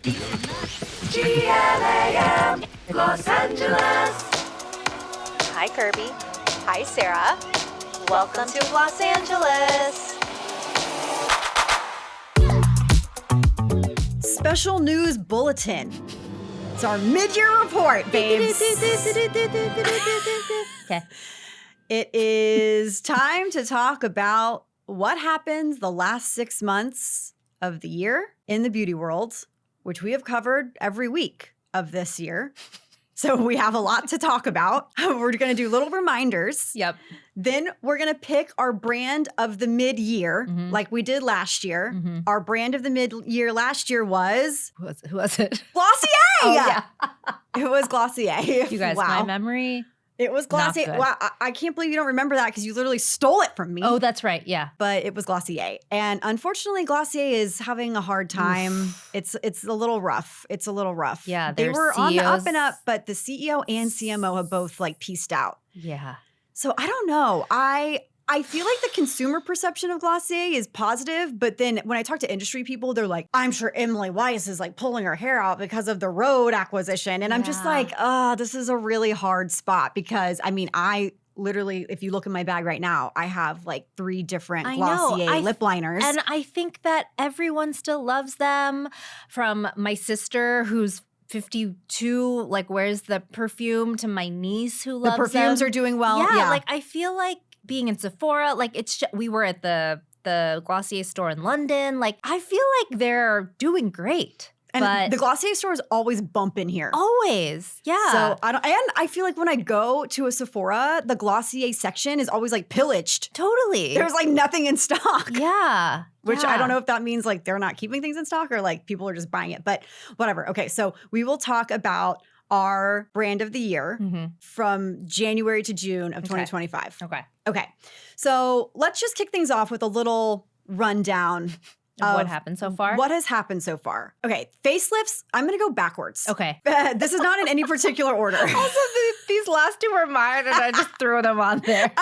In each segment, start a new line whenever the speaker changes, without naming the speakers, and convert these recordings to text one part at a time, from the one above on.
GLAM, Los Angeles.
Hi, Kirbie. Hi, Sara. Welcome to Los Angeles.
Special news bulletin. It's our mid-year report, babes.
Okay.
It is time to talk about what happens the last 6 months of the year in the beauty world, which we have covered every week of this year. So we have a lot to talk about. We're going to do little reminders.
Yep.
Then we're going to pick our brand of the mid-year, like we did last year. Our brand of the mid-year last year was...
Who was it?
Glossier!
Oh, yeah.
It was Glossier.
You guys, my memory.
It was Glossier.
Not good.
Wow, I can't believe you don't remember that because you literally stole it from me.
Oh, that's right. Yeah.
But it was Glossier. And unfortunately, Glossier is having a hard time. It's a little rough. It's a little rough.
Yeah.
They
their
were on the up
CEOs.
and up, but the CEO and CMO have both like pieced out.
Yeah.
So I don't know. I feel like the consumer perception of Glossier is positive, but then when I talk to industry people, they're like, I'm sure Emily Weiss is like pulling her hair out because of the Rhode acquisition. And I'm just like, this is a really hard spot because I mean, I literally, if you look in my bag right now, I have like 3 different Glossier lip liners.
And I think that everyone still loves them, from my sister who's 52, like wears the perfume, to my niece who loves
the perfumes
them.
are doing well.
Yeah, like I feel like being in Sephora, like we were at the Glossier store in London. Like I feel like they're doing great.
And
but
the Glossier stores always bump in here.
always, yeah.
So I feel like when I go to a Sephora, the Glossier section is always like pillaged.
Totally.
There's like nothing in stock.
Yeah.
Which I don't know if that means like they're not keeping things in stock or like people are just buying it, but whatever. Okay, so we will talk about our brand of the year from January to June of 2025. Okay. So let's just kick things off with a little rundown
of what happened so far?
What has happened so far? Okay, facelifts, I'm going to go backwards.
Okay.
This is not in any particular order.
Also, these last 2 were mine, and I just threw them on there.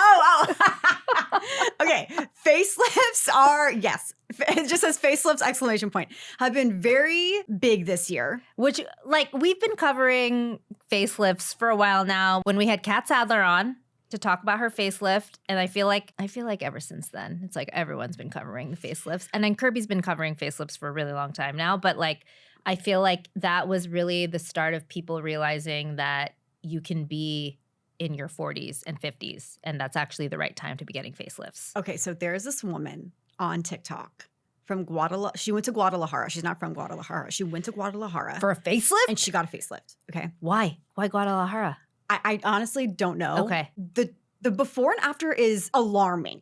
Okay, facelifts are, yes, it just says facelifts, exclamation point, have been very big this year.
Which, like, we've been covering facelifts for a while now. When we had Kat Sadler on to talk about her facelift, and I feel like ever since then, it's like everyone's been covering the facelifts. And then Kirbie's been covering facelifts for a really long time now, but like I feel like that was really the start of people realizing that you can be in your 40s and 50s, and that's actually the right time to be getting facelifts.
Okay, so there's this woman on TikTok from Guadalajara. She went to Guadalajara. She's not from Guadalajara. She went to Guadalajara.
For a facelift?
And she got a facelift, okay?
Why? Why Guadalajara?
I honestly don't know.
Okay.
The before and after is alarming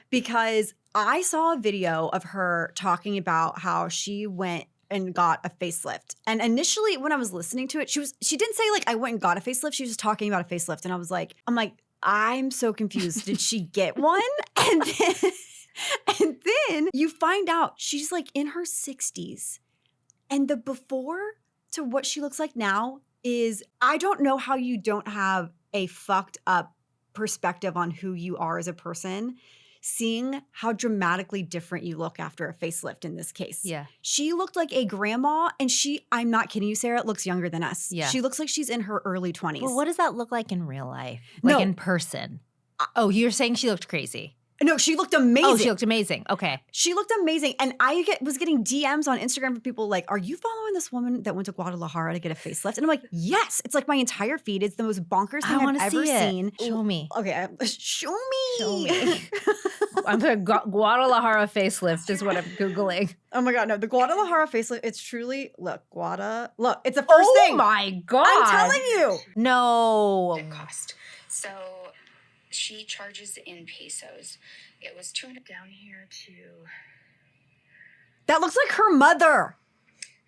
because I saw a video of her talking about how she went and got a facelift. And initially when I was listening to it, she didn't say like I went and got a facelift. She was just talking about a facelift. And I'm so confused. Did she get one? And then you find out she's like in her 60s. And the before to what she looks like now is, I don't know how you don't have a fucked up perspective on who you are as a person, seeing how dramatically different you look after a facelift in this case.
Yeah.
She looked like a grandma, and I'm not kidding you, Sarah, looks younger than us.
Yeah.
She looks like she's in her early 20s.
Well, what does that look like in real life? Like in person? Oh, you're saying she looked crazy?
No, she looked amazing.
Oh, she looked amazing. Okay.
She looked amazing. And I was getting DMs on Instagram from people like, are you following this woman that went to Guadalajara to get a facelift? And I'm like, yes. It's like my entire feed. It's the most bonkers thing I've ever seen.
Show me.
Okay, show me.
Show me. I'm putting Guadalajara facelift is what I'm Googling.
Oh my God, no. The Guadalajara facelift, it's truly, look, it's the first thing.
Oh my God.
I'm telling you.
No.
It cost. So she charges in pesos. It was 200 down here to...
That looks like her mother.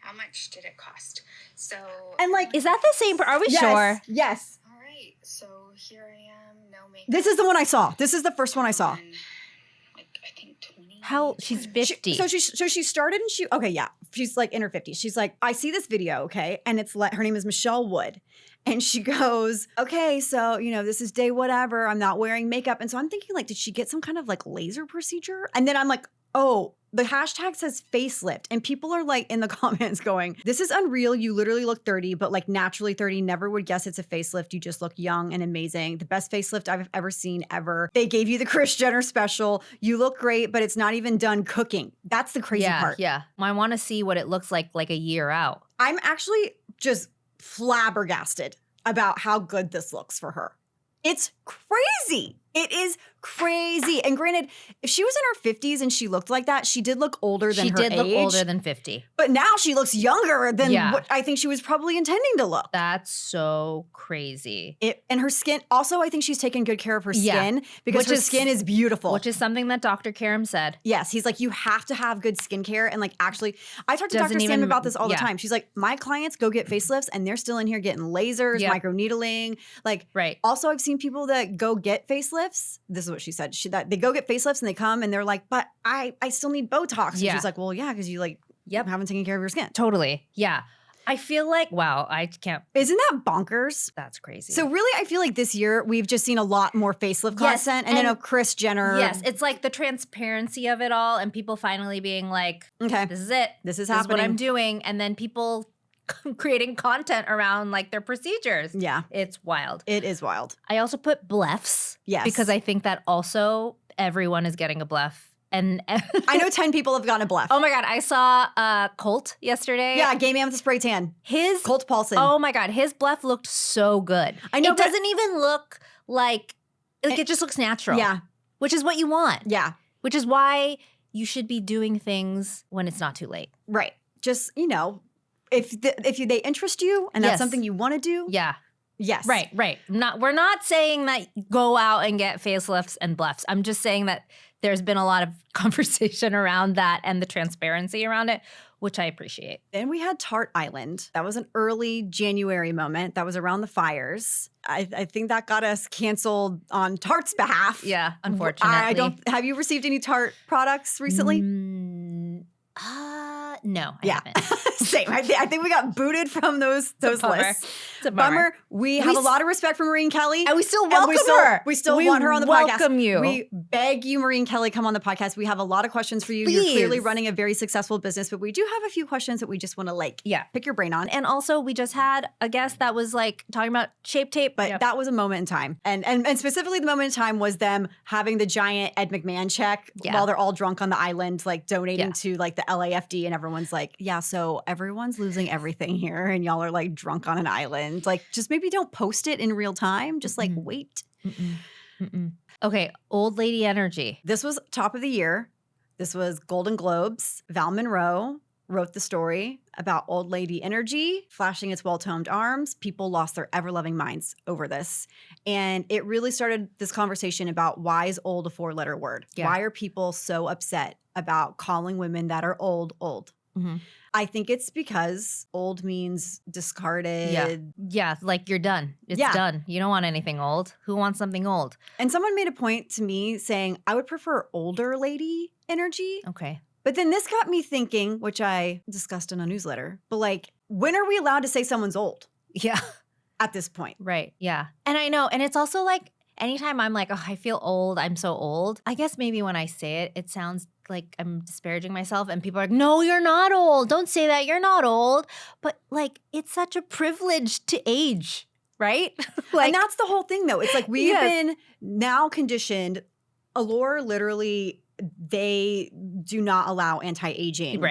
How much did it cost? So...
And like...
Is that the same? Are we sure?
Yes.
All right. So here I am. No makeup.
This is the one I saw. This is the first one I saw.
And, like, I think 20.
How? She's 50.
So she started and okay, yeah. She's like in her 50s. She's like, I see this video, okay? And it's her name is Michelle Wood. And she goes, okay, so, this is day whatever. I'm not wearing makeup. And so I'm thinking like, did she get some kind of like laser procedure? And then I'm like, oh, the hashtag says facelift, and people are like in the comments going, this is unreal. You literally look 30, but like naturally 30. Never would guess it's a facelift. You just look young and amazing. The best facelift I've ever seen ever. They gave you the Kris Jenner special. You look great, but it's not even done cooking. That's the crazy part.
Yeah. I want to see what it looks like a year out.
I'm actually just flabbergasted about how good this looks for her. It's crazy. It is crazy. And granted, if she was in her 50s and she looked like that, she did look older than her age.
She did look older than 50.
But now she looks younger than what I think she was probably intending to look.
That's so crazy.
And her skin, also I think she's taken good care of her skin because her skin is beautiful.
Which is something that Dr. Karam said.
Yes, he's like, you have to have good skincare. And like actually, I talk to Dr. Sam about this all the time. She's like, my clients go get facelifts and they're still in here getting lasers, microneedling. Like, also I've seen people that go get facelifts. This is what she said. That they go get facelifts and they come and they're like, but I still need Botox. And she's like, well, yeah, because you like haven't taken care of your skin.
Totally. Yeah. I feel like, wow, I can't.
Isn't that bonkers?
That's crazy.
So really, I feel like this year we've just seen a lot more facelift content. And then Kris Jenner.
Yes, it's like the transparency of it all and people finally being like, okay, this is it.
This is
happening. This is what I'm doing. And then people creating content around like their procedures.
Yeah.
It's wild.
It is wild.
I also put blephs.
Yes.
Because I think that also everyone is getting a bleph. And
I know 10 people have gotten a bleph.
Oh my God. I saw Colt yesterday.
Yeah, gay man with a spray tan. Colt Paulson.
Oh my God. His bleph looked so good.
I know.
It doesn't even look like it just looks natural.
Yeah.
Which is what you want.
Yeah.
Which is why you should be doing things when it's not too late.
Right. Just, if they interest you and that's something you want to do.
Yeah.
Yes.
Right. We're not saying that go out and get facelifts and blephs. I'm just saying that there's been a lot of conversation around that and the transparency around it, which I appreciate.
Then we had Tarte Island. That was an early January moment. That was around the fires. I think that got us canceled on Tarte's behalf.
Yeah, unfortunately.
Have you received any Tarte products recently?
No, I haven't.
Same. I think we got booted from those lists.
It's a bummer.
We have a lot of respect for Maureen Kelly.
And we still welcome her.
We still want her on the podcast.
Welcome you.
We beg you, Maureen Kelly, come on the podcast. We have a lot of questions for you.
Please.
You're clearly running a very successful business, but we do have a few questions that we just want to pick your brain on.
And also we just had a guest that was like talking about Shape Tape.
But that was a moment in time. And specifically the moment in time was them having the giant Ed McMahon check while they're all drunk on the island, like donating to like the LAFD, and everyone's like, so everyone's losing everything here and y'all are like drunk on an island. Like just maybe don't post it in real time. Just like wait.
Okay, old lady energy.
This was top of the year. This was Golden Globes. Val Monroe wrote the story about old lady energy, flashing its well-toned arms. People lost their ever-loving minds over this. And it really started this conversation about why is old a four-letter word? Yeah. Why are people so upset about calling women that are old, old? I think it's because old means discarded.
Yeah, like you're done. It's done. You don't want anything old. Who wants something old?
And someone made a point to me saying, I would prefer older lady energy.
Okay.
But then this got me thinking, which I discussed in a newsletter, but like, when are we allowed to say someone's old?
Yeah.
At this point.
Right, yeah. And I know, and it's also like, anytime I'm like, oh, I feel old, I'm so old. I guess maybe when I say it, it sounds like I'm disparaging myself and people are like, no, you're not old. Don't say that. You're not old. But like, it's such a privilege to age, right?
And that's the whole thing though. It's like we've been now conditioned. Allure literally, they do not allow anti-aging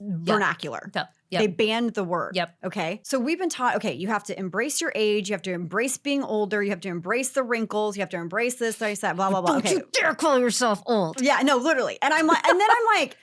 vernacular. They banned the word. Okay. So we've been taught, okay, you have to embrace your age. You have to embrace being older. You have to embrace the wrinkles. You have to embrace this, that, blah, blah, blah.
Don't you dare call yourself old.
Yeah, no, literally. And I'm like, and then I'm like,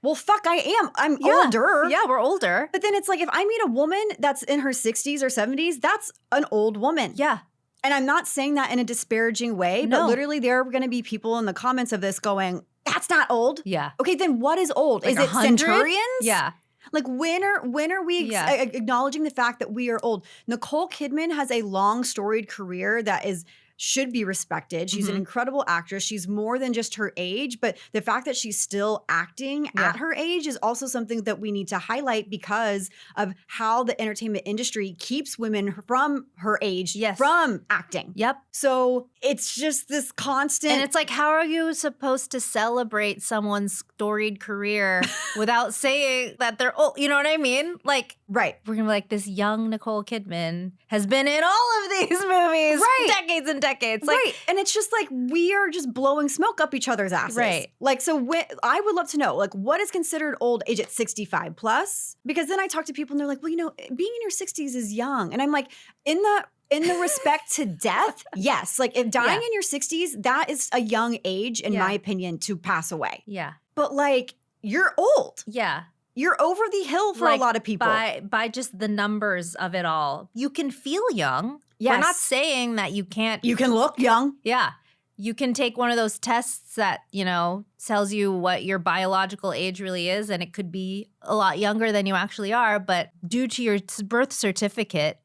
well, fuck, I am. I'm older.
Yeah, we're older.
But then it's like, if I meet a woman that's in her 60s or 70s, that's an old woman.
Yeah.
And I'm not saying that in a disparaging way, but literally there are going to be people in the comments of this going, that's not old.
Yeah.
Okay, then what is old?
Like
is it
100?
centurions?
Yeah.
Like when are we acknowledging the fact that we are old? Nicole Kidman has a long storied career that is should be respected. She's an incredible actress. She's more than just her age, but the fact that she's still acting at her age is also something that we need to highlight because of how the entertainment industry keeps women from her age from acting.
Yep.
So it's just this constant.
And it's like, how are you supposed to celebrate someone's storied career without saying that they're old? You know what I mean? Like,
right.
We're going to be like, this young Nicole Kidman has been in all of these movies for decades and decades. Like,
right. And it's just like, we are just blowing smoke up each other's asses.
Right.
Like, so I would love to know, like, what is considered old age at 65 plus? Because then I talk to people and they're like, well, you know, being in your 60s is young. And I'm like, in the respect to death, yes. Like, if dying in your 60s, that is a young age, in my opinion, to pass away.
Yeah.
But like, you're old.
Yeah.
You're over the hill for a lot of people.
By just the numbers of it all. You can feel young.
Yes.
We're not saying that you can't.
You can look young.
Yeah. You can take one of those tests that, you know, tells you what your biological age really is, and it could be a lot younger than you actually are. But due to your birth certificate,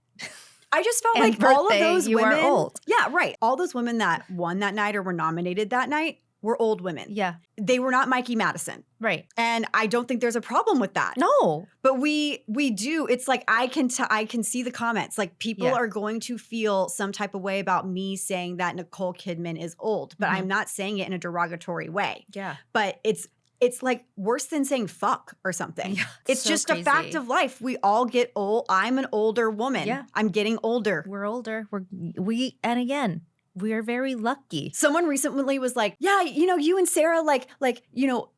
I just felt
and
like all of
birthday,
those
you
women.
are old.
Yeah, right. All those women that won that night or were nominated that night were old women.
Yeah.
They were not Mikey Madison.
Right.
And I don't think there's a problem with that.
No.
But we do. It's like I can see the comments. Like, people are going to feel some type of way about me saying that Nicole Kidman is old, but I'm not saying it in a derogatory way.
Yeah.
But it's like worse than saying fuck or something.
Yeah,
it's
so
just
crazy.
a fact of life. We all get old. I'm an older woman.
Yeah.
I'm getting older.
We're older. And again, we are very lucky.
Someone recently was like, yeah, you know, you and Sarah, like, you know,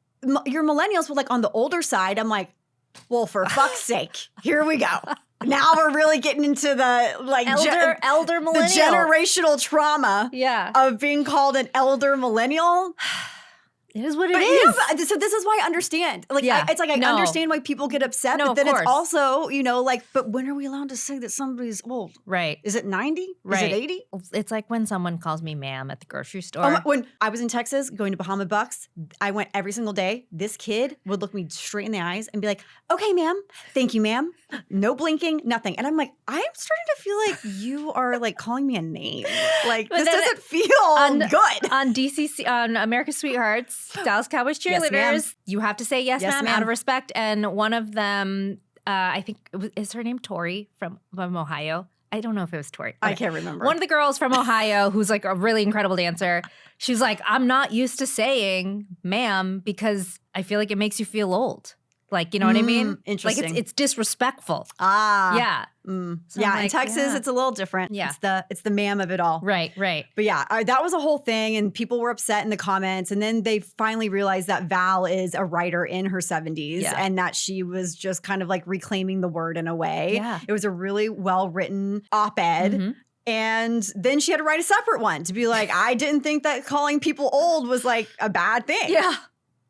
your millennials were like on the older side. I'm like, well, for fuck's sake, here we go. Now we're really getting into the like
elder millennial.
The generational trauma of being called an elder millennial.
It is what it
But
is.
yeah, so this is why I understand. Like, it's like I understand why people get upset,
No,
but then
of
it's
course.
also, you know, like, but when are we allowed to say that somebody's old?
Right.
Is it 90?
Right.
Is it 80?
It's like when someone calls me ma'am at the grocery store.
When I was in Texas going to Bahama Bucks, I went every single day. This kid would look me straight in the eyes and be like, okay, ma'am. Thank you, ma'am. No blinking, nothing. And I'm like, I'm starting to feel like you are like calling me a name. Like,
But
this
then
doesn't feel good.
On DCC, on America's Sweethearts, Dallas Cowboys cheerleaders,
ma'am.
you have to say yes, ma'am,
ma'am.
out of respect. And one of them, I think, is her name Tori from Ohio? I don't know if it was Tori.
I can't remember.
One of the girls from Ohio who's like a really incredible dancer, she's like, I'm not used to saying ma'am because I feel like it makes you feel old. Like, you know what I mean?
Interesting.
Like, it's disrespectful.
Ah.
Yeah.
So
I'm
yeah,
like,
in Texas, it's a little different.
Yeah.
It's the ma'am of it all.
Right.
But yeah, that was a whole thing, and people were upset in the comments. And then they finally realized that Val is a writer in her 70s and that she was just kind of like reclaiming the word in a way.
Yeah.
It was a really well-written op-ed.
Mm-hmm.
And then she had to write a separate one to be like, I didn't think that calling people old was like a bad thing.
Yeah.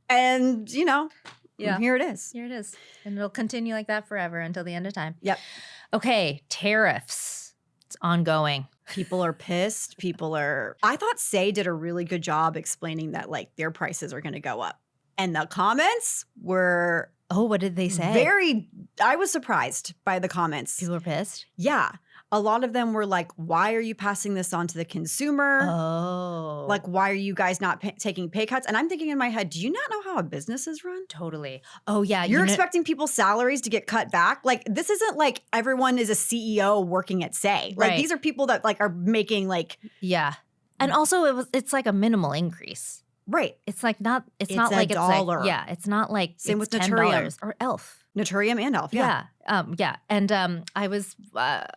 And, you know, here it is.
Here it is. And it'll continue like that forever until the end of time.
Yep.
Okay, tariffs. It's ongoing.
People are pissed. I thought Say did a really good job explaining that like their prices are going to go up. And the comments were
what did they say?
I was surprised by the comments.
People were pissed?
Yeah. A lot of them were like, why are you passing this on to the consumer?
Oh.
Like, why are you guys not taking pay cuts? And I'm thinking in my head, do you not know how a business is run?
Totally. Oh, yeah.
You're expecting people's salaries to get cut back? Like, this isn't like everyone is a CEO working at Say. Like, these are people that like are making like.
Yeah. And also it's like a minimal increase.
Right.
It's like not, it's not
a
like
dollar.
It's like, it's not like
Same
it's
with
$10
Naturium.
or Elf.
Naturium and Elf.
Yeah. Yeah. And I was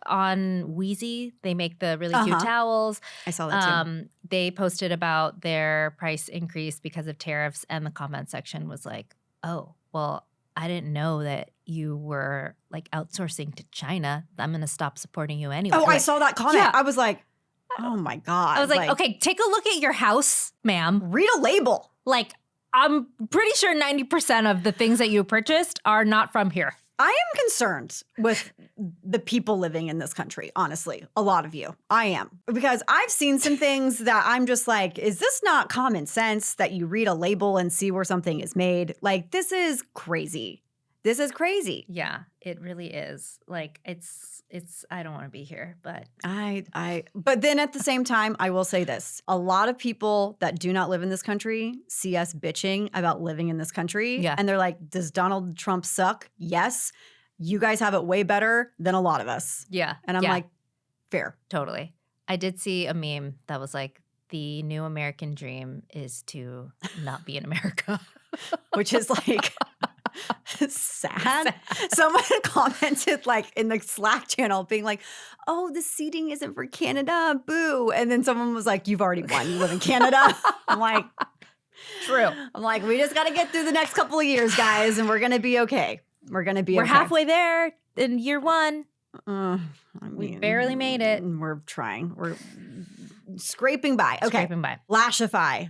on Wheezy. They make the really cute towels.
I saw that too.
They posted about their price increase because of tariffs, and the comment section was like, oh, well, I didn't know that you were like outsourcing to China. I'm going to stop supporting you anyway.
Oh, I saw that comment.
Yeah.
I was like, oh my God.
I was like, okay, take a look at your house, ma'am.
Read a label.
Like, I'm pretty sure 90% of the things that you purchased are not from here.
I am concerned with the people living in this country, honestly. A lot of you. I am. Because I've seen some things that I'm just like, is this not common sense that you read a label and see where something is made? Like, this is crazy. This is crazy.
Yeah, it really is. Like it's I don't want to be here, but
But then at the same time, I will say this. A lot of people that do not live in this country see us bitching about living in this country.
Yeah.
And they're like, does Donald Trump suck? Yes. You guys have it way better than a lot of us.
yeah.
And I'm
yeah,
like, fair.
totally. I did see a meme that was like, the new American dream is to not be in America.
Which is like sad. Someone commented like in the Slack channel being like, oh, the seating isn't for Canada, boo. And then someone was like, you've already won. You live in Canada. I'm like,
True.
I'm like, we just got to get through the next couple of years, guys, and we're going to be okay. We're going to be
We're
okay.
halfway there in year one.
I
We
mean,
barely made it.
We're trying. We're scraping by. Okay.
Scraping by.
Lashify.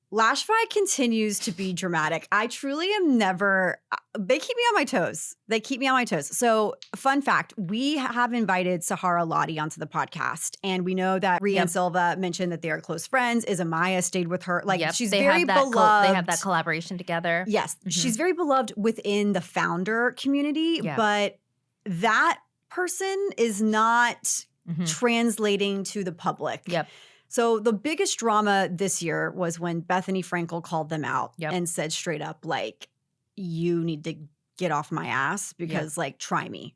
Lashify continues to be dramatic. I truly am never, they keep me on my toes. They keep me on my toes. So, fun fact, we have invited Sahara Lottie onto the podcast. And we know that Rhea and Silva mentioned that they are close friends. Amaya stayed with her. Like, she's
they
very
have that
beloved.
they have that collaboration together.
Yes. She's very beloved within the founder community.
Yeah.
But that person is not translating to the public.
Yep.
So the biggest drama this year was when Bethany Frankel called them out
Yep.
and said straight up, like, you need to get off my ass because, like, try me.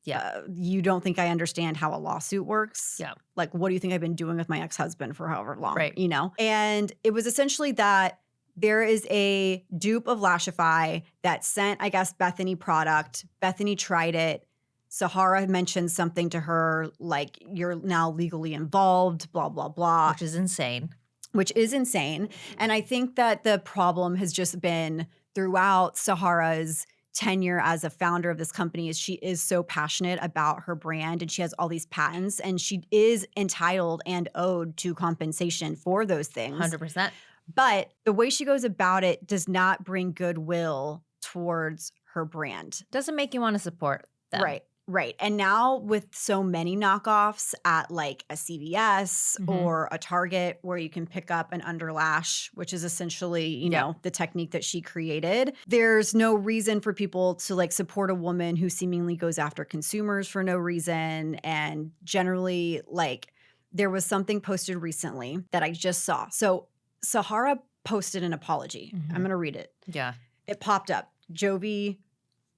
Yeah.
You don't think I understand how a lawsuit works?
Yeah.
Like, what do you think I've been doing with my ex-husband for however long?
Right.
You know? And it was essentially that there is a dupe of Lashify that sent, I guess, Bethany product. Bethany tried it. Sahara mentioned something to her like, you're now legally involved, blah, blah, blah.
Which is insane.
Which is insane. And I think that the problem has just been throughout Sahara's tenure as a founder of this company is she is so passionate about her brand and she has all these patents and she is entitled and owed to compensation for those things.
100%.
But the way she goes about it does not bring goodwill towards her brand.
Doesn't make you want to support them.
Right. Right. And now with so many knockoffs at like a CVS or a Target where you can pick up an underlash, which is essentially, you know, the technique that she created, there's no reason for people to like support a woman who seemingly goes after consumers for no reason. And generally, like, there was something posted recently that I just saw. So Sahara posted an apology. I'm going to read it.
Yeah.
It popped up. Jovi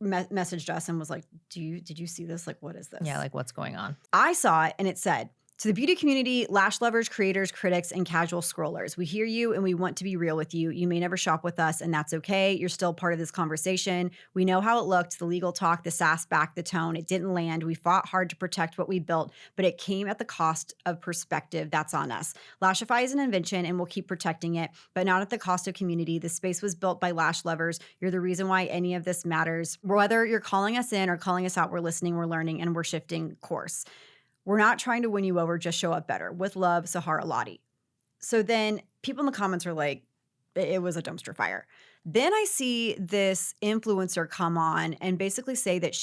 messaged us and was like, did you see this? Like, what is this?
Yeah, like what's going on?
I saw it and it said, to the beauty community, lash lovers, creators, critics, and casual scrollers, we hear you and we want to be real with you. You may never shop with us and that's okay. You're still part of this conversation. We know how it looked, the legal talk, the sass back, the tone. It didn't land. We fought hard to protect what we built, but it came at the cost of perspective. That's on us. Lashify is an invention and we'll keep protecting it, but not at the cost of community. The space was built by lash lovers. You're the reason why any of this matters. Whether you're calling us in or calling us out, we're listening, we're learning, and we're shifting course. We're not trying to win you over, just show up better. With love, Sahara Lottie. So then people in the comments are like, it was a dumpster fire. Then I see this influencer come on and basically say that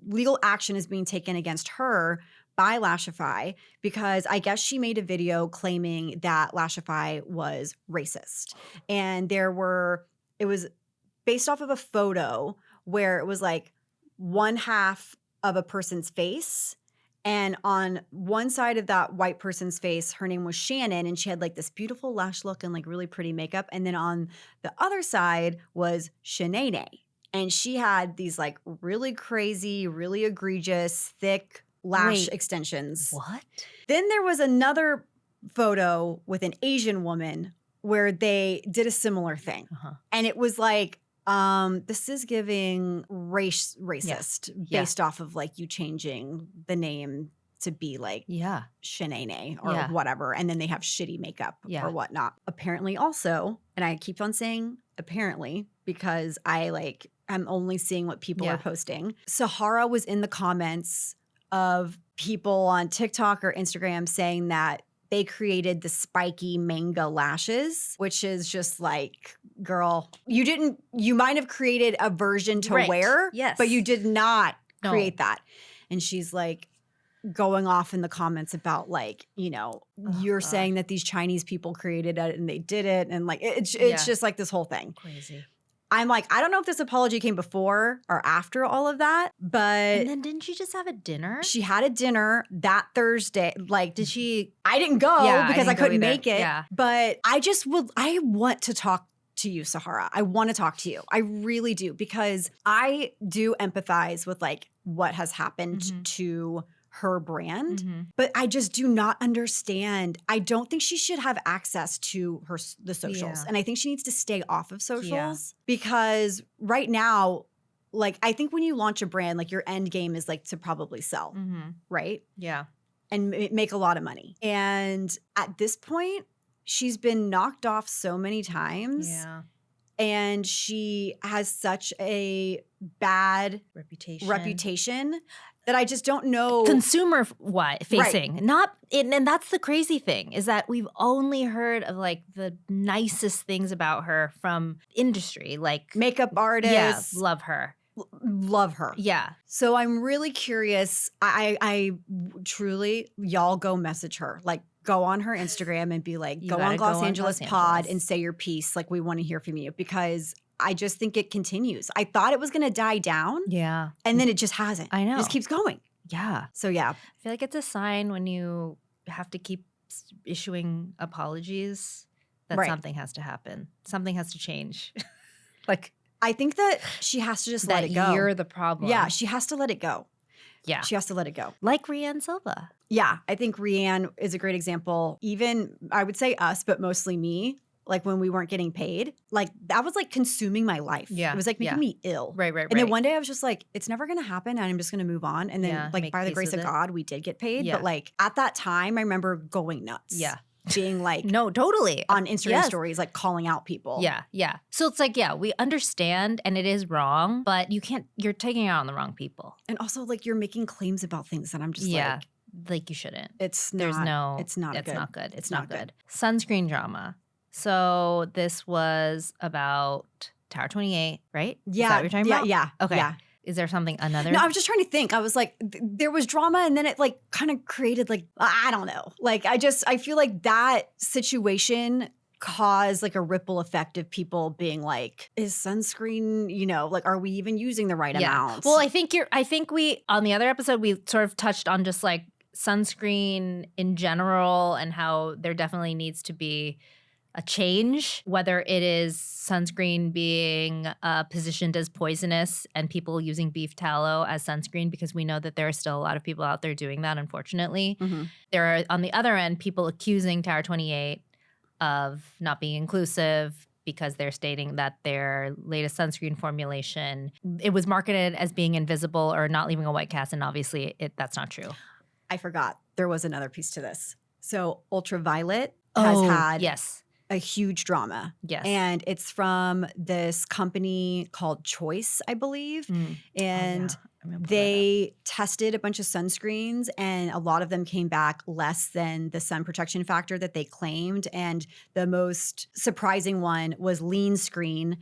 legal action is being taken against her by Lashify because I guess she made a video claiming that Lashify was racist. And it was based off of a photo where it was like one half of a person's face. And on one side of that white person's face, her name was Shannon, and she had like this beautiful lash look and like really pretty makeup. And then on the other side was Shanae. And she had these like really crazy, really egregious, thick lash extensions.
What?
Then there was another photo with an Asian woman where they did a similar thing. And it was like, this is giving racist based off of like you changing the name to be like Shanae or whatever. And then they have shitty makeup or whatnot. Apparently also, and I keep on saying apparently because I'm only seeing what people are posting. Sahara was in the comments of people on TikTok or Instagram saying that they created the spiky manga lashes, which is just like, girl, you might have created a version to wear, but you did not create that. And she's like going off in the comments about like, you know, you're saying that these Chinese people created it and they did it. And like, it's just like this whole thing.
Crazy.
I'm like, I don't know if this apology came before or after all of that, but
And then didn't she just have a dinner?
she had a dinner that Thursday. Like,
Did she?
I didn't go
Yeah, I
because I
didn't go
couldn't
either.
make it.
Yeah.
But I want to talk to you, Sahara. I want to talk to you. I really do, because I do empathize with like what has happened
Mhm.
to her brand,
Mhm.
but I just do not understand. I don't think she should have access to the socials.
Yeah.
And I think she needs to stay off of socials because right now, like, I think when you launch a brand, like your end game is like to probably sell,
Mhm.
right?
Yeah.
And make a lot of money. And at this point, she's been knocked off so many times.
Yeah.
And she has such a bad reputation that I just don't know.
Consumer facing, not, and that's the crazy thing is that we've only heard of like the nicest things about her from industry, like
Makeup artists.
Yeah, love her.
Love her.
Yeah.
So I'm really curious. I truly, y'all go message her. Like, go on her Instagram and be like, go on Los Angeles Pod and say your piece. Like, we want to hear from you, because I just think it continues. I thought it was going to die down.
Yeah.
And then it just hasn't.
I know.
It just keeps going.
Yeah.
So yeah.
I feel like it's a sign when you have to keep issuing apologies that something has to happen. Something has to change. Like,
I think that she has to just let it go.
That you're the problem.
Yeah, she has to let it go.
Yeah.
She has to let it go.
Like Rianne Silva.
Yeah, I think Rianne is a great example. Even, I would say us, but mostly me. Like when we weren't getting paid, like that was like consuming my life.
Yeah.
It was like making me ill.
Right.
And then one day I was just like, it's never going to happen and I'm just going to move on. And then like by the grace of God, we did get paid.
Yeah.
But like at that time, I remember going nuts.
Yeah.
Being like,
no, totally.
On Instagram stories, like calling out people.
Yeah. Yeah. So it's like, yeah, we understand and it is wrong, but you're taking it out on the wrong people.
And also like you're making claims about things that I'm just like
you shouldn't.
It's
not good.
It's not good.
Sunscreen drama. So this was about Tower 28, right?
Yeah.
Is that what you're talking about?
Yeah.
Okay.
Yeah.
Is there something another?
No, I was just trying to think. I was like, there was drama and then it like kind of created like, I don't know. Like I feel like that situation caused like a ripple effect of people being like, is sunscreen, like, are we even using the right amount?
Well, I think we, on the other episode, we sort of touched on just like sunscreen in general and how there definitely needs to be a change, whether it is sunscreen being positioned as poisonous and people using beef tallow as sunscreen, because we know that there are still a lot of people out there doing that, unfortunately.
Mm-hmm.
There are, on the other end, people accusing Tower 28 of not being inclusive because they're stating that their latest sunscreen formulation, it was marketed as being invisible or not leaving a white cast, and obviously that's not true.
I forgot. There was another piece to this. So Ultraviolet has had a huge drama.
Yes.
And it's from this company called Choice, I believe. And they tested a bunch of sunscreens and a lot of them came back less than the sun protection factor that they claimed. And the most surprising one was Lean Screen,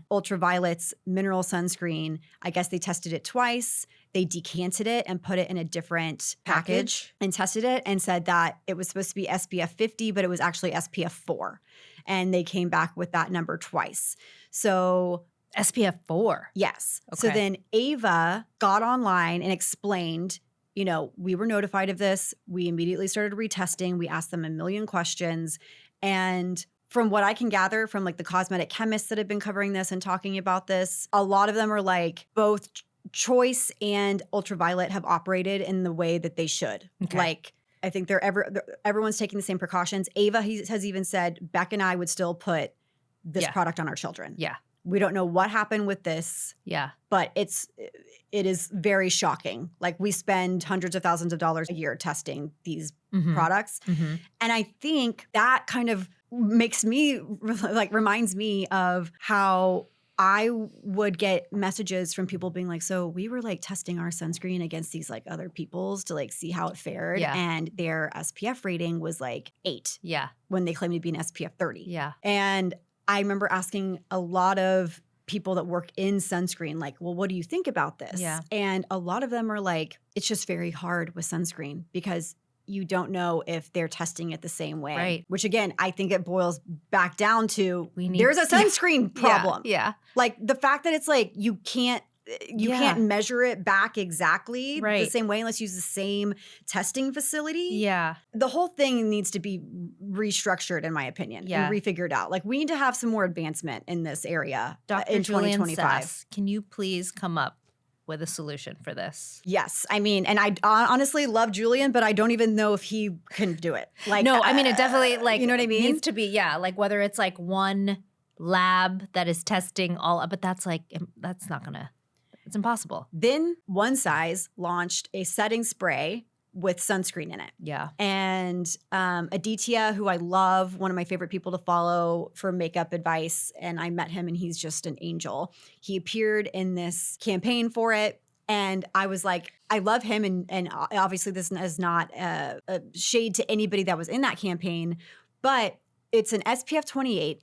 Ultraviolet's mineral sunscreen. I guess they tested it twice. They decanted it and put it in a different package and tested it and said that it was supposed to be SPF 50, but it was actually SPF 4. And they came back with that number twice. So
SPF 4?
Yes.
Okay.
So then Ava got online and explained, we were notified of this. We immediately started retesting. We asked them a million questions. And from what I can gather from like the cosmetic chemists that have been covering this and talking about this, a lot of them are like both Choice and Ultraviolet have operated in the way that they should.
Okay.
Like, I think everyone's taking the same precautions. Ava has even said, Beck and I would still put this product on our children.
Yeah.
We don't know what happened with this.
Yeah.
But it is very shocking. Like, we spend hundreds of thousands of dollars a year testing these products. And I think that kind of makes me, like, reminds me of how I would get messages from people being like, so we were like testing our sunscreen against these like other people's to like see how it fared.
Yeah.
And their SPF rating was like 8.
Yeah.
When they claimed to be an SPF 30.
Yeah.
And I remember asking a lot of people that work in sunscreen, like, well, what do you think about this?
Yeah.
And a lot of them are like, it's just very hard with sunscreen because you don't know if they're testing it the same way.
Right.
Which again, I think it boils back down to
We
there's a sunscreen problem.
Yeah.
Like the fact that it's like you can't measure it back exactly the
Right.
same way unless you use the same testing facility.
Yeah.
The whole thing needs to be restructured, in my opinion,
Yeah.
and refigured out. Like we need to have some more advancement in this area
Dr.
in
Julian
2025.
Sass, can you please come up with a solution for this?
Yes. I mean, and I honestly love Julian, but I don't even know if he can do it. Like,
No, I mean, it definitely like,
you know what I mean?
needs to be, like whether it's like one lab that is testing all, but that's like, that's not gonna, it's impossible.
Then One Size launched a setting spray with sunscreen in it.
Yeah.
And Aditya, who I love, one of my favorite people to follow for makeup advice, and I met him and he's just an angel. He appeared in this campaign for it. And I was like, I love him. And obviously this is not a shade to anybody that was in that campaign, but it's an SPF 28.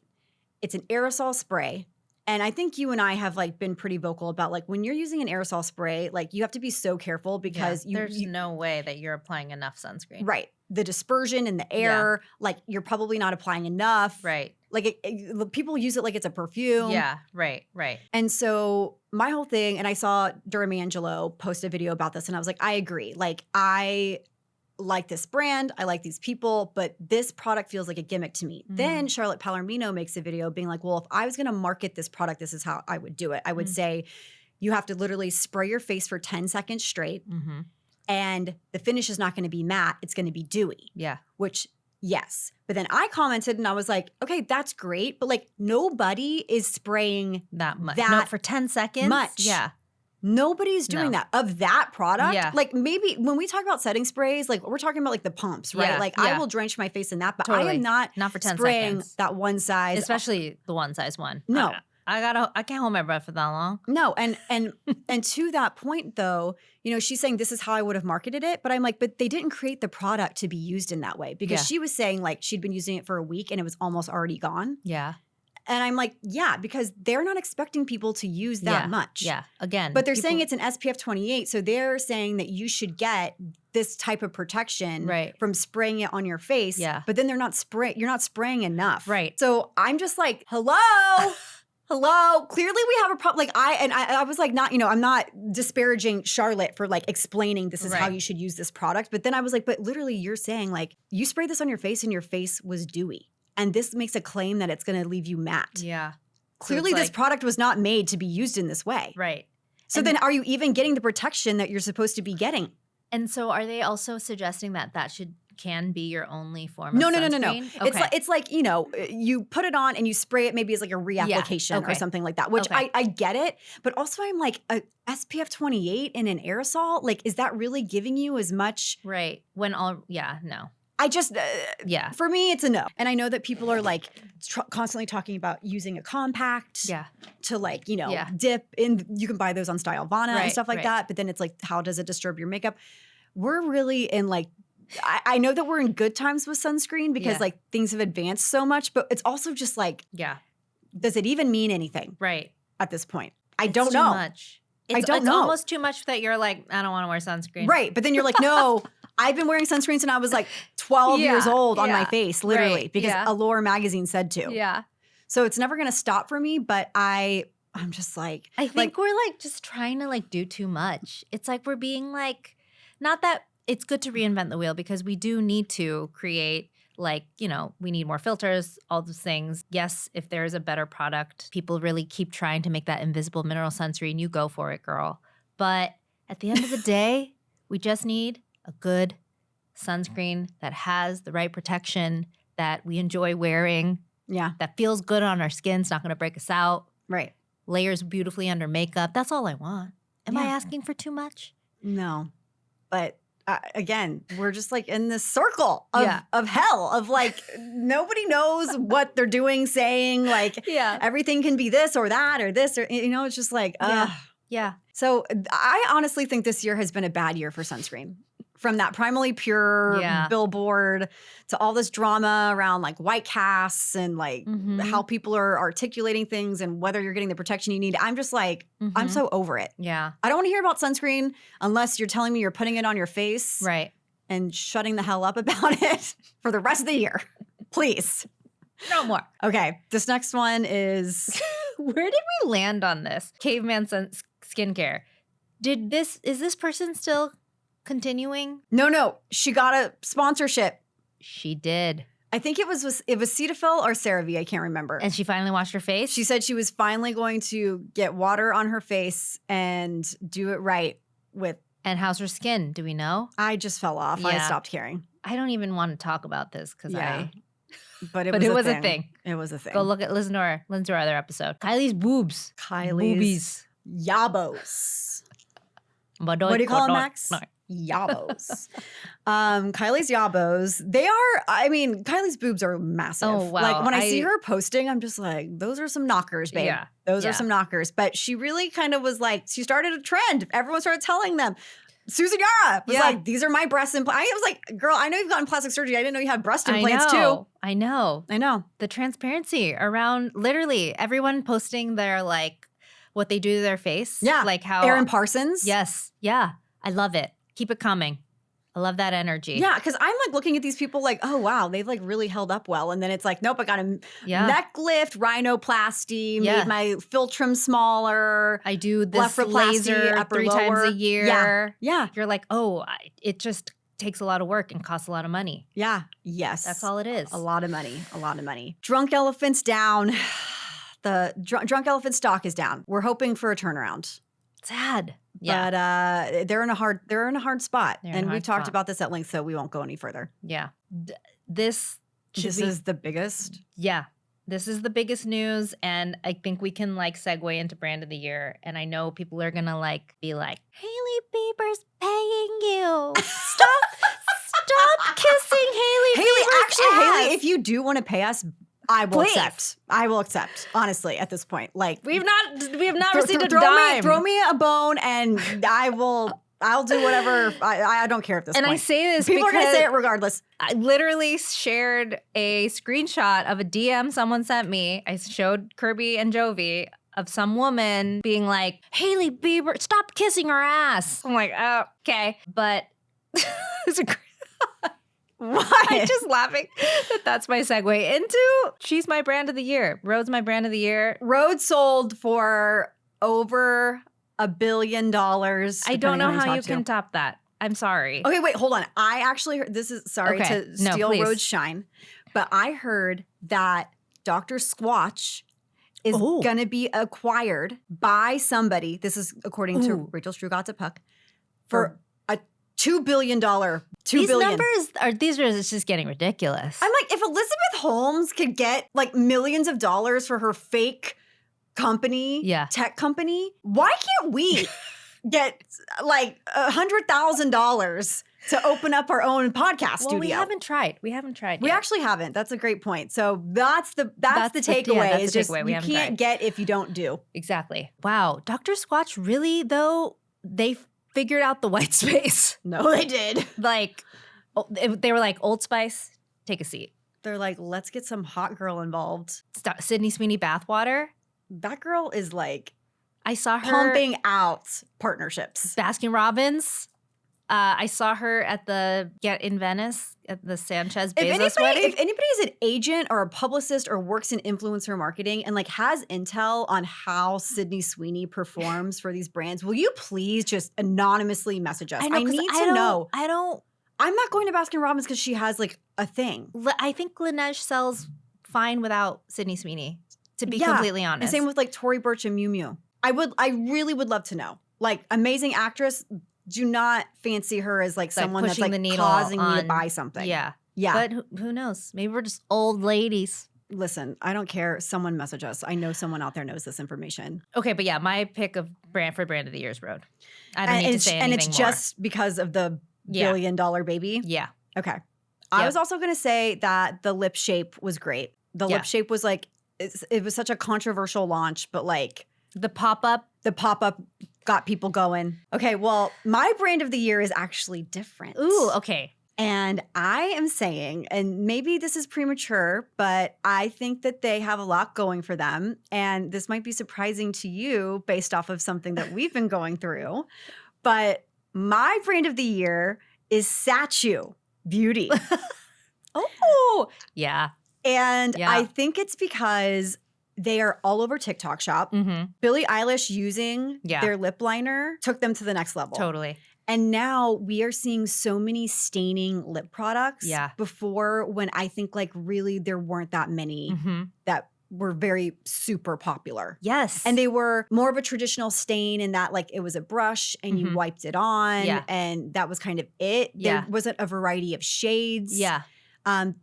It's an aerosol spray. And I think you and I have like been pretty vocal about like when you're using an aerosol spray, like you have to be so careful because
there's no way that you're applying enough sunscreen.
Right. The dispersion in the air, like you're probably not applying enough.
Right.
Like people use it like it's a perfume.
Yeah. Right. Right.
And so my whole thing, and I saw Durham Angelo post a video about this and I was like, I agree. Like I like this brand, I like these people, but this product feels like a gimmick to me. Then Charlotte Palomino makes a video being like, well, if I was going to market this product, this is how I would do it. I would say you have to literally spray your face for 10 seconds straight and the finish is not going to be matte. It's going to be dewy.
Yeah.
Which, yes. But then I commented and I was like, okay, that's great. But like nobody is spraying
That much.
That
no, for 10 seconds?
much.
Yeah.
Nobody's doing
No.
that of that product.
Yeah.
Like maybe when we talk about setting sprays, like we're talking about like the pumps, right?
Yeah,
Like
yeah.
I will drench my face in that, but I
Totally.
am not
Not for 10
spraying
seconds.
that One Size.
Especially the One Size one.
No.
I can't hold my breath for that long.
No, and to that point though, you know, she's saying this is how I would have marketed it, but I'm like, but they didn't create the product to be used in that way because
Yeah.
she was saying like she'd been using it for a week and it was almost already gone.
Yeah.
And I'm like, yeah, because they're not expecting people to use that much.
Yeah. Again.
But they're saying
people-
it's an SPF 28, so they're saying that you should get this type of protection
Right.
from spraying it on your face.
Yeah.
But then you're not spraying enough.
Right.
So I'm just like, hello. Hello. Clearly we have a problem. Like I was like, not, you know, I'm not disparaging Charlotte for like explaining this is how
Right.
you should use this product. But then I was like, but literally you're saying like you spray this on your face and your face was dewy. And this makes a claim that it's going to leave you matte.
Yeah.
Clearly
So it's
this
like-
product was not made to be used in this way.
Right.
So
And-
then are you even getting the protection that you're supposed to be getting?
And so are they also suggesting that can be your only form
No,
of
no.
sunscreen? Okay.
It's like, you know, you put it on and you spray it maybe as like a reapplication or
okay.
something like that, which
Okay.
I get it. But also I'm like, a SPF 28 in an aerosol, like, is that really giving you as much?
Right. No.
I just,
Yeah.
for me, it's a no. And I know that people are like constantly talking about using a compact
Yeah.
to like, you know,
Yeah.
dip in. You can buy those on Stylovana and
Right,
stuff like
right.
that. But then it's like, how does it disturb your makeup? We're really in like, I know that we're in good times with sunscreen because
Yeah.
like things have advanced so much, but it's also just like,
Yeah.
does it even mean anything
Right.
at this point? I
It's
don't
too
know.
much.
I don't
it's
know.
almost too much that you're like, I don't want to wear sunscreen.
Right. But then you're like, no, I've been wearing sunscreen since I was like 12 years
Yeah,
old on my
yeah.
face, literally,
Right,
because
yeah.
Allure magazine said to.
Yeah.
So it's never going to stop for me, but I'm just like,
I think we're like just trying to like do too much. It's like we're being like, not that it's good to reinvent the wheel because we do need to create like, you know, we need more filters, all those things. Yes, if there is a better product, people really keep trying to make that invisible mineral sunscreen. You go for it, girl. But at the end of the day, we just need a good sunscreen that has the right protection that we enjoy wearing,
yeah,
that feels good on our skin. It's not going to break us out.
right.
Layers beautifully under makeup. That's all I want. Am I
Yeah.
asking for too much?
No. But again, we're just like in this circle of,
Yeah.
of hell of like, nobody knows what they're doing, saying like
Yeah.
everything can be this or that or this or, you know, it's just like,
Yeah. Yeah.
So I honestly think this year has been a bad year for sunscreen. From that Primally Pure
Yeah.
billboard to all this drama around like white casts and like
Mhm.
how people are articulating things and whether you're getting the protection you need. I'm just like, I'm
Mhm.
so over it.
Yeah.
I don't want to hear about sunscreen unless you're telling me you're putting it on your face.
Right.
and shutting the hell up about it for the rest of the year. Please.
No more.
Okay, this next one is
Where did we land on this? Caveman Skincare. Is this person still continuing?
no. She got a sponsorship.
She did.
I think it was Cetaphil or CeraVe. I can't remember.
And she finally washed her face?
She said she was finally going to get water on her face and do it right with.
And how's her skin? Do we know?
I just fell off. I
Yeah.
stopped caring.
I don't even want to talk about this because
But it
But
was
it
a
was a
thing.
thing.
It was a thing.
Go listen to our other episode. Kylie's boobs.
Kylie's
Boobies.
Yabos.
What
What do you call them, Max? Yabos. Kylie's yabos. They are, I mean, Kylie's boobs are massive.
Oh, wow.
Like when I see her posting, I'm just like, those are some knockers, babe.
Yeah.
Those
Yeah.
are some knockers. But she really kind of was like, she started a trend. Everyone started telling them. Susan Yara was
Yeah.
like, these are my breast implants. I was like, girl, I know you've gotten plastic surgery. I didn't know you had breast implants too.
I know.
I know.
The transparency around literally everyone posting their like what they do to their face.
Yeah.
Like how
Aaron Parsons.
Yes. Yeah. I love it. Keep it coming. I love that energy.
Yeah, because I'm like looking at these people like, oh wow, they've like really held up well. And then it's like, nope, I got a
Yeah.
neck lift, rhinoplasty,
Yeah.
made my philtrum smaller.
I do this
Blepharoplasty,
laser
upper
3
lower.
times a year.
Yeah,
You're like, oh, it just takes a lot of work and costs a lot of money.
yeah, yes.
That's all it is.
A lot of money, a lot of money. Drunk Elephant's down. The Drunk Elephant stock is down. We're hoping for a turnaround.
Sad. Yeah.
But they're in a hard spot.
They're in a
And we've
hard
talked
spot.
about this at length, so we won't go any further.
Yeah. This
Is the biggest.
Yeah. This is the biggest news. And I think we can like segue into brand of the year. And I know people are gonna like be like, Hailey Bieber's paying you. Stop kissing Hailey Bieber's
Actually,
ass.
Hailey, if you do want to pay us, I will
Please.
accept. I will accept, honestly, at this point. Like
we have not received a
throw
dime.
throw me a bone and I'll do whatever. I don't care at this
and
point.
I say this
People are
because
going to say it regardless.
I literally shared a screenshot of a DM someone sent me. I showed Kirbie and Jovi of some woman being like, Hailey Bieber, stop kissing her ass. I'm like, oh, okay. But it's a
Why?
I'm just laughing that that's my segue into she's my brand of the year. Rhode's my brand of the year.
Rhode sold for over $1 billion.
I don't know how you
can.
can top that. I'm sorry.
Okay, wait, hold on. I actually heard, this is, sorry
Okay.
to
No,
steal
please.
Rhode's shine, but I heard that Dr. Squatch is
Oh.
going to be acquired by somebody. This is according to
Ooh.
Rachel Strugot's Puck for a $2 billion.
These numbers are just getting ridiculous.
I'm like, if Elizabeth Holmes could get like millions of dollars for her fake company,
Yeah.
tech company, why can't we get like $100,000 to open up our own podcast studio?
we haven't tried. We haven't tried
We
yet.
actually haven't. That's a great point. So that's the
That's the-
takeaway.
yeah, that's
is
the
just
takeaway. We
you
haven't
can't
tried.
get if you don't do.
Exactly. Wow. Dr. Squatch really, though, they figured out the white space.
No, they did.
Like, they were like, Old Spice, take a seat.
They're like, let's get some hot girl involved.
Sydney Sweeney bathwater.
That girl is like
I saw her
pumping out partnerships.
Baskin Robbins. I saw her at the in Venice at the Sanchez Bezos wedding.
If anybody is an agent or a publicist or works in influencer marketing and like has intel on how Sydney Sweeney performs for these brands, will you please just anonymously message us? I
know, 'cause
need to know.
I don't.
I'm not going to Baskin Robbins because she has like a thing.
I think Laneige sells fine without Sydney Sweeney. To be
Yeah,
completely
And
honest.
same with like Tory Burch and Miu Miu. I really would love to know. Like amazing actress, do not fancy her as like someone that's
pushing
like
the needle
causing me to
on-
buy something.
Yeah.
Yeah.
But who knows? Maybe we're just old ladies.
Listen, I don't care. Someone message us. I know someone out there knows this information.
Okay, but yeah, my pick of brand of the year is Rhode. I don't need to say anything
and it's
more.
just because of the
Yeah.
$1 billion baby.
Yeah.
Okay. I
Yep.
was also going to say that the lip shape was great. The
Yeah.
lip shape was like, it was such a controversial launch, but like
The pop-up.
the pop-up got people going. Okay, well, my brand of the year is actually different.
Ooh, okay.
And I am saying, and maybe this is premature, but I think that they have a lot going for them. And this might be surprising to you based off of something that we've been going through. But my brand of the year is Satue Beauty.
Oh, yeah.
And
Yeah.
I think it's because they are all over TikTok shop.
Mm-hmm.
Billie Eilish using
Yeah.
their lip liner took them to the next level.
Totally.
And now we are seeing so many staining lip products.
Yeah.
Before, when I think like really there weren't that many
Mm-hmm.
that were very super popular.
Yes.
And they were more of a traditional stain in that like it was a brush and you
Mhm.
wiped it on
Yeah.
and that was kind of it.
Yeah.
There wasn't a variety of shades.
Yeah.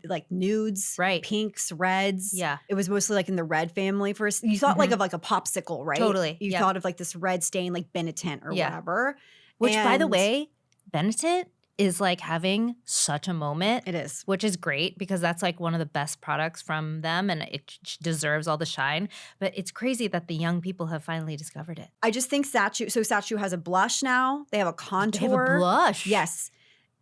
Like nudes,
Right.
pinks, reds.
Yeah.
It was mostly like in the red family first. You thought like
Mhm.
of like a popsicle, right?
Totally.
You
Yeah.
thought of like this red stain like Benetint or
Yeah.
whatever.
Which, by the
And
way, Benetint is like having such a moment.
it is.
Which is great because that's like one of the best products from them and it deserves all the shine. But it's crazy that the young people have finally discovered it.
I just think Satue has a blush now. They have a contour.
They have a blush.
Yes.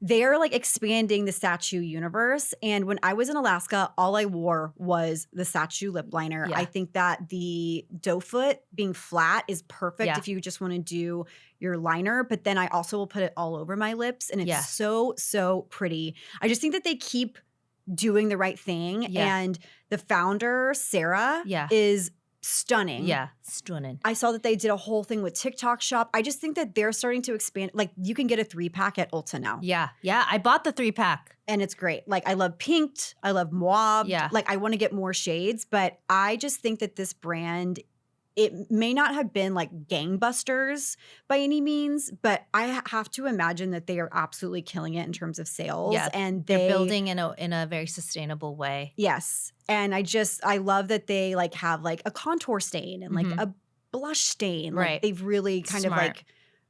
They're like expanding the Satue universe. And when I was in Alaska, all I wore was the Satue lip liner.
Yeah.
I think that the doe foot being flat is perfect
Yeah.
if you just want to do your liner. But then I also will put it all over my lips. And it's
Yeah.
so pretty. I just think that they keep doing the right thing.
Yeah.
And the founder, Sarah,
Yeah.
is stunning.
Yeah. Stunning.
I saw that they did a whole thing with TikTok shop. I just think that they're starting to expand. Like you can get a 3-pack at Ulta now.
Yeah. Yeah. I bought the 3-pack.
And it's great. Like I love pinked. I love mauve.
Yeah.
Like I want to get more shades. But I just think that this brand, it may not have been like gangbusters by any means, but I have to imagine that they are absolutely killing it in terms of sales.
Yeah,
And
They're building in a very sustainable way.
Yes. And I love that they like have like a contour stain and like
Mhm.
a blush stain. Like
Right.
they've really kind of
Smart.
like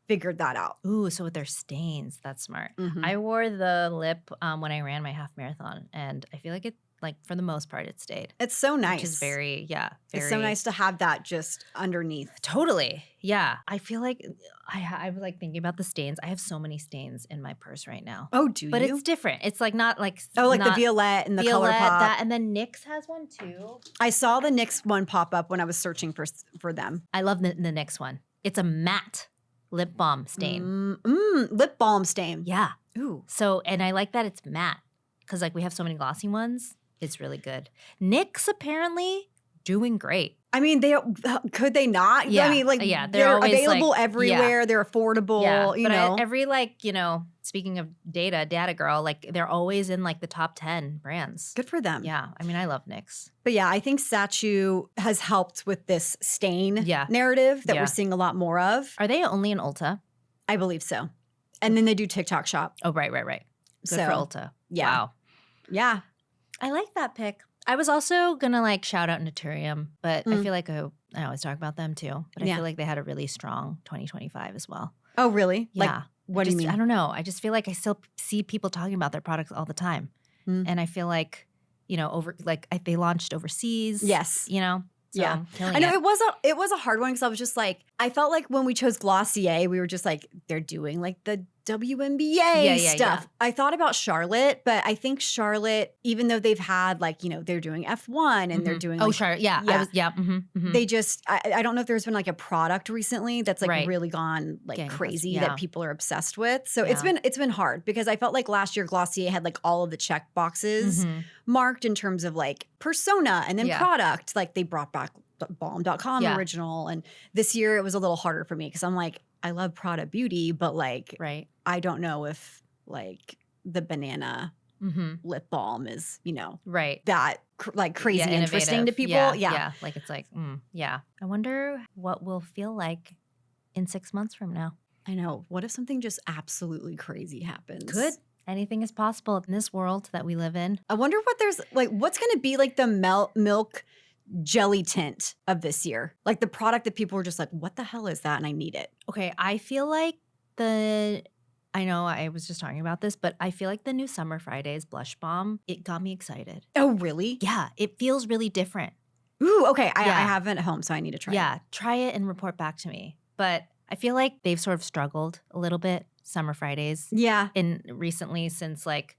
figured that out.
Ooh, so with their stains, that's smart.
Mhm.
I wore the lip when I ran my half marathon, and I feel like it, like for the most part, it stayed.
It's so nice.
Which is very.
It's so nice to have that just underneath.
Totally, yeah. I feel like I was like thinking about the stains. I have so many stains in my purse right now,
Oh, do
but
you?
it's different. It's like not like
Oh, like the
not
violet and the color
violet,
pop.
that, and then NYX has one too.
I saw the NYX one pop up when I was searching for them.
I love the NYX one. It's a matte lip balm stain.
Lip balm stain.
Yeah.
Ooh.
So, and I like that it's matte because like we have so many glossy ones. It's really good. NYX apparently doing great.
I mean, could they not?
Yeah.
I mean, like,
Yeah,
they're
they're always,
available
like,
everywhere. They're affordable.
Yeah,
you
but
know.
every like, speaking of data girl, like they're always in like the top 10 brands.
Good for them.
Yeah, I mean, I love NYX.
But yeah, I think Satue has helped with this stain
Yeah.
narrative that
Yeah.
we're seeing a lot more of.
Are they only in Ulta?
I believe so. And then they do TikTok shop.
Oh, right. Good
So,
for Ulta.
yeah.
Wow.
Yeah.
I like that pick. I was also gonna like shout out Naturium, but I feel like I always talk about them too. But I
Yeah.
feel like they had a really strong 2025 as well.
Oh, really?
Yeah.
Like, what do you mean?
I don't know. I just feel like I still see people talking about their products all the time, and I feel like they launched overseas.
Yes.
So
Yeah.
killing
I know
it.
it was a hard one because I was just like, I felt like when we chose Glossier, we were just like, they're doing like the WNBA
Yeah,
stuff.
yeah.
I thought about Charlotte, but I think Charlotte, even though they've had like, they're doing F1 and they're doing like,
Charlotte. Yeah.
Yeah.
Mhm.
they just, I don't know if there's been like a product recently that's like
Right.
really gone like
Gangbusters,
crazy
yeah.
that people are obsessed with. So it's
Yeah.
been hard because I felt like last year Glossier had like all of the check boxes
Mhm.
marked in terms of like persona and then
Yeah.
product. Like they brought back balm.com
Yeah.
original. And this year it was a little harder for me because I'm like, I love Prada Beauty, but like,
Right.
I don't know if like the banana
Mm-hmm.
lip balm is,
Right.
that like crazy
Yeah,
interesting to
innovative.
people.
Yeah. Like it's like, yeah. I wonder what we'll feel like in 6 months from now.
I know. What if something just absolutely crazy happens?
Anything is possible in this world that we live in.
I wonder what there's like, what's going to be like the milk jelly tint of this year? Like the product that people are just like, what the hell is that? And I need it.
Okay, I feel like I know I was just talking about this, but I feel like the new Summer Fridays blush balm, it got me excited.
Oh, really?
Yeah, it feels really different.
Ooh, okay. I
Yeah.
have it at home, so I need to try it.
Yeah, try it and report back to me. But I feel like they've sort of struggled a little bit, Summer Fridays,
Yeah.
recently since like,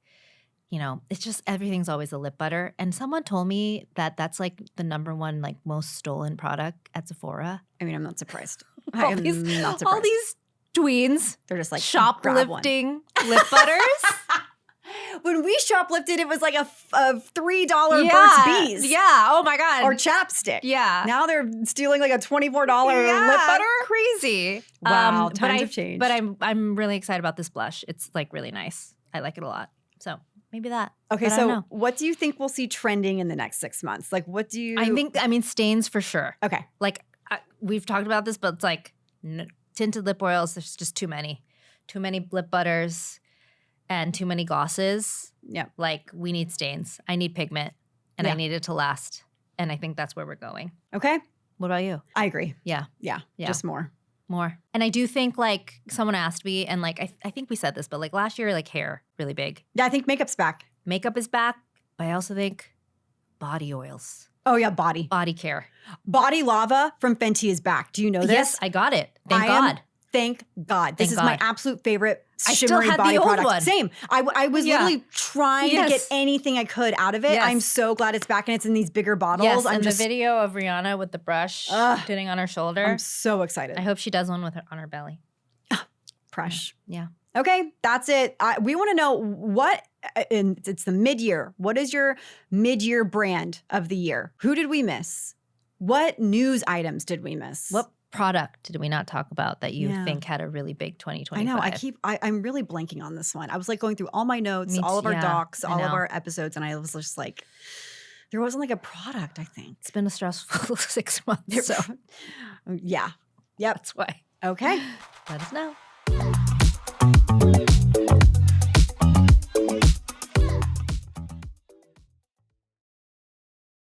it's just everything's always a lip butter. And someone told me that that's like the number one like most stolen product at Sephora.
I mean, I'm not surprised.
All
I am
these-
not surprised.
All these tweens
They're just like grab one.
shoplifting lip butters.
When we shoplifted, it was like a $3 Burt's Bees.
Yeah. Oh my God.
Or chapstick.
Yeah.
Now they're stealing like a $24 lip butter.
Crazy.
Wow,
but
times have changed.
But I'm really excited about this blush. It's like really nice. I like it a lot. So maybe that.
Okay,
But I don't
so
know.
what do you think we'll see trending in the next 6 months? Like, what do you?
I mean stains for sure.
Okay.
Like we've talked about this, but it's like tinted lip oils. There's just too many lip butters, and too many glosses.
Yeah.
Like we need stains. I need pigment, and I need it to last. And I think that's where we're going.
Okay.
What about you?
I agree.
Yeah.
Yeah. Just more.
More. And I do think like someone asked me, and like I think we said this, but like last year, like hair really big.
Yeah, I think makeup's back.
Makeup is back, but I also think body oils,
Oh yeah, body.
body care.
Body Lava from Fenty is back. Do you know this?
Yes, I got it. Thank
I
God.
am- Thank God. This
Thank
is my
God.
absolute favorite
I still
shimmery
had the
body
old
product.
one.
Same. I was
Yeah.
literally trying to
Yes.
get anything I could out of it.
Yes.
I'm so glad it's back and it's in these bigger bottles.
Yes,
I'm
and
just
the video of Rihanna with the brush
Ugh.
sitting on her shoulder.
I'm so excited.
I hope she does one with her on her belly.
Fresh.
Yeah.
Okay, that's it. We want to know what, and it's the mid-year. What is your mid-year brand of the year? Who did we miss? What news items did we miss?
What product did we not talk about that you
Yeah.
think had a really big 2025?
I know. I'm really blanking on this one. I was like going through all my notes,
Me
all of
too,
our
yeah,
docs,
I
all of
know.
our episodes, and I was just like, there wasn't like a product, I think.
It's been a stressful 6 months, so
Yeah. Yep.
that's why.
Okay.
Let us know.